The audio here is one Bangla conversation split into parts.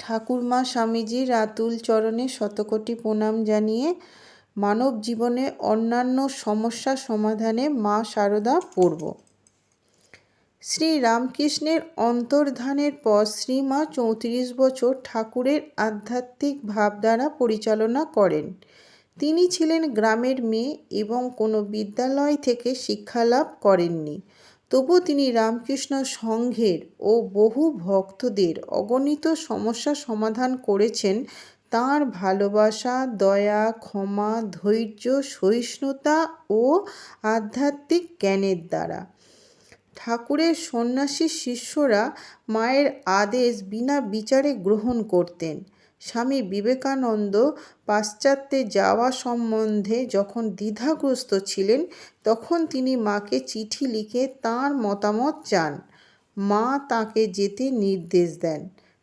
ঠাকুরমা স্বামীজির আতুল চরণে শতকোটি প্রণাম জানিয়ে মানব জীবনে অন্যান্য সমস্যা সমাধানে মা শারদা পড়ব। শ্রী রামকৃষ্ণের অন্তর্ধানের পর শ্রীমা 34 বছর ঠাকুরের আধ্যাত্মিক ভাবধারা পরিচালনা করেন। তিনি ছিলেন গ্রামের মেয়ে এবং কোনো বিদ্যালয় থেকে শিক্ষালাভ করেননি। তবু তিনি রামকৃষ্ণ সংঘের ও বহু ভক্তদের অগণিত সমস্যা সমাধান করেছেন তাঁর ভালোবাসা, দয়া, ক্ষমা, ধৈর্য, সহিষ্ণুতা ও আধ্যাত্মিক জ্ঞানের দ্বারা। ঠাকুরের সন্ন্যাসী শিষ্যরা মায়ের আদেশ বিনা বিচারে গ্রহণ করতেন। স্বামী বিবেকানন্দ পাশ্চাত্যে যাওয়া সম্বন্ধে যখন দ্বিধাগ্রস্ত ছিলেন, তখন তিনি মাকে চিঠি লিখে তাঁর মতামত চান। মা তাঁকে যেতে নির্দেশ দেন।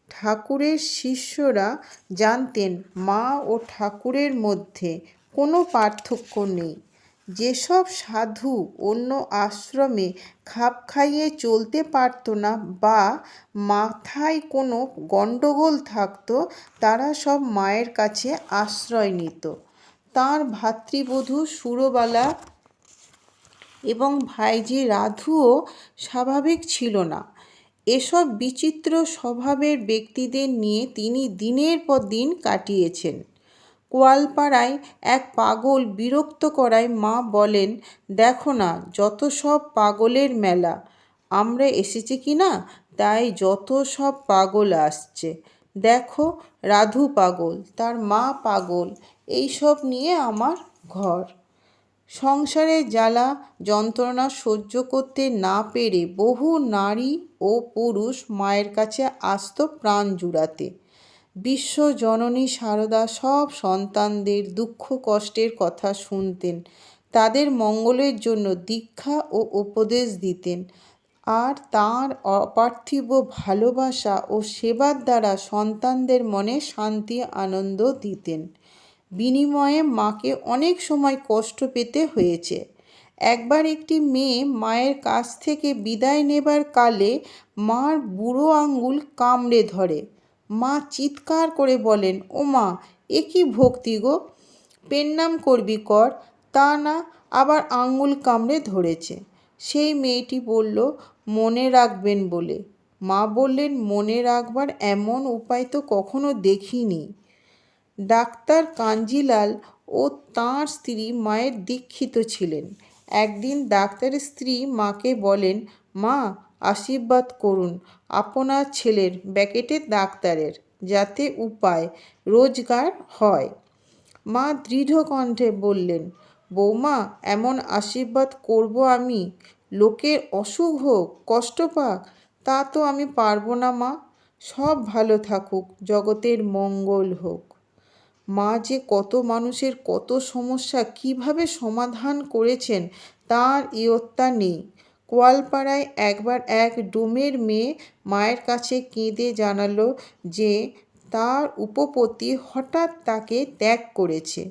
ঠাকুরের শিষ্যরা জানতেন মা ও ঠাকুরের মধ্যে কোনো পার্থক্য নেই। যেসব সাধু অন্য আশ্রমে খাপ খাইয়ে চলতে পারত না বা মাথায় কোনো গণ্ডগোল থাকত, তারা সব মায়ের কাছে আশ্রয় নিত। তাঁর ভ্রাতৃবধূ সুরবালা এবং ভাইঝি রাধুও স্বাভাবিক ছিল না। এসব বিচিত্র স্বভাবের ব্যক্তিদের নিয়ে তিনি দিনের পর দিন কাটিয়েছেন। কোয়ালপাড়ায় এক পাগল বিরক্ত করায় মা বলেন, দেখো না, যত সব পাগলের মেলা। আমরা এসেছি কি না, তাই যত সব পাগল আসছে। দেখো, রাধু পাগল, তার মা পাগল, এইসব নিয়ে আমার ঘর। সংসারের জ্বালা যন্ত্রণা সহ্য করতে না পেরে বহু নারী ও পুরুষ মায়ের কাছে আসত প্রাণ জুড়াতে। বিশ্বজননী শারদা সব সন্তানদের দুঃখ কষ্টের কথা শুনতেন, তাদের মঙ্গলের জন্য দীক্ষা ও উপদেশ দিতেন, আর তাঁর অপার্থিব ভালোবাসা ও সেবার দ্বারা সন্তানদের মনে শান্তি আনন্দ দিতেন। বিনিময়ে মাকে অনেক সময় কষ্ট পেতে হয়েছে। একবার একটি মেয়ে মায়ের কাছ থেকে বিদায় নেবার কালে মার বুড়ো আঙুল কামড়ে ধরে। মা চিৎকার করে বলেন, ও মা, এ কী ভক্তি গো! পেন্নাম করবি কর, তা না আবার আঙুল কামড়ে ধরেছে। সেই মেয়েটি বলল, মনে রাখবেন বলে। মা বললেন, মনে রাখবার এমন উপায় তো কখনো দেখিনি। ডাক্তার কাঞ্জিলাল ও তাঁর স্ত্রী মায়ের দীক্ষিত ছিলেন। একদিন ডাক্তারের স্ত্রী মাকে বলেন, মা, আশীর্বাদ করুন আপনার ছেলের, ডাক্তারের, যাতে উপায় রোজগার হয়। মা দৃঢ় কণ্ঠে বললেন, বৌমা, এমন আশীর্বাদ করব আমি? লোকের অসুখ হোক, কষ্ট পাক, তা তো আমি পারবো না মা। সব ভালো থাকুক, জগতের মঙ্গল হোক। মা যে কত মানুষের কত সমস্যা কিভাবে সমাধান করেছেন তার ইয়ত্তা নেই। কোয়ালপাড়ায় একবার এক ডোমের মেয়ে মায়ের কাছে কেঁদে জানালো যে তার উপপতি হঠাৎ তাকে ত্যাগ করেছে।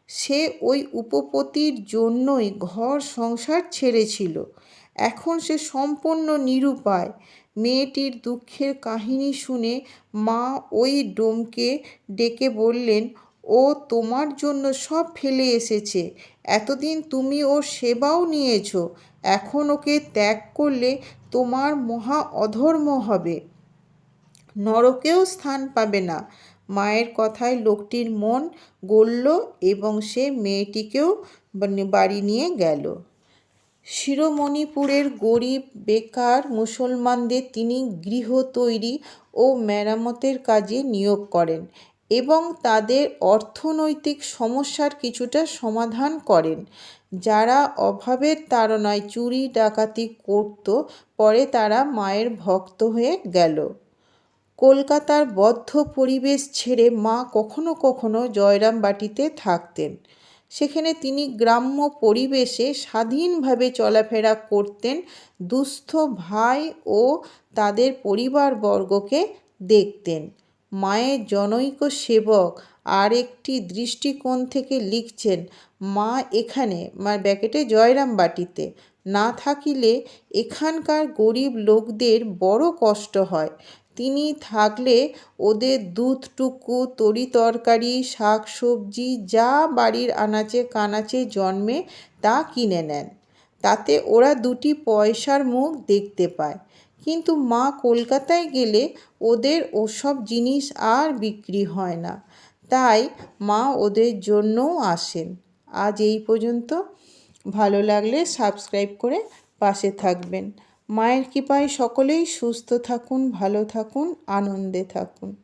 সে ওই উপপতির জন্যই ঘর সংসার ছেড়েছিল। এখন সে সম্পূর্ণ নিরুপায়। মেয়েটির দুঃখের কাহিনী শুনে মা ওই ডোমকে ডেকে বললেন, ও তোমার জন্য সব ফেলে এসেছে। এতদিন তুমি ওর সেবাও নিয়েছ, এখন ওকে ত্যাগ করলে তোমার মহা অধর্ম হবে, নরকেও স্থান পাবে না। মায়ের কথায় লোকটির মন গলল এবং সে মেয়েটিকেও বাড়ি নিয়ে গেল। শিরোমণিপুরের গরিব বেকার মুসলমানদের তিনি গৃহ তৈরি ও মেরামতের কাজে নিয়োগ করেন এবং তাদের অর্থনৈতিক সমস্যার কিছুটা সমাধান করেন। যারা অভাবের তাড়নায় চুরি ডাকাতি করত, পরে তারা মায়ের ভক্ত হয়ে গেল। কলকাতার বদ্ধ পরিবেশ ছেড়ে মা কখনো কখনো জয়রামবাটিতে থাকতেন। সেখানে তিনি গ্রাম্য পরিবেশে স্বাধীনভাবে চলাফেরা করতেন, দুস্থ ভাই ও তাদের পরিবারবর্গকে দেখতেন। মায়ের জনৈক সেবক আর একটি দৃষ্টিকোণ থেকে লিখছেন, মা এখানে জয়রামবাটিতে না থাকিলে এখানকার গরিব লোকদের বড় কষ্ট হয়। তিনি থাকলে ওদের দুধটুকু, তরি তরকারি, শাক সবজি যা বাড়ির আনাচে কানাচে জন্মে তা কিনে নেন। তাতে ওরা দুটি পয়সার মুখ দেখতে পায়। কিন্তু মা কলকাতায় গেলে ওদের ওসব জিনিস আর বিক্রি হয় না। তাই মা ওদের জন্যও আসেন। আজ এই পর্যন্ত। ভালো লাগলে সাবস্ক্রাইব করে পাশে থাকবেন। মায়ের কৃপায় সকলেই সুস্থ থাকুন, ভালো থাকুন, আনন্দে থাকুন।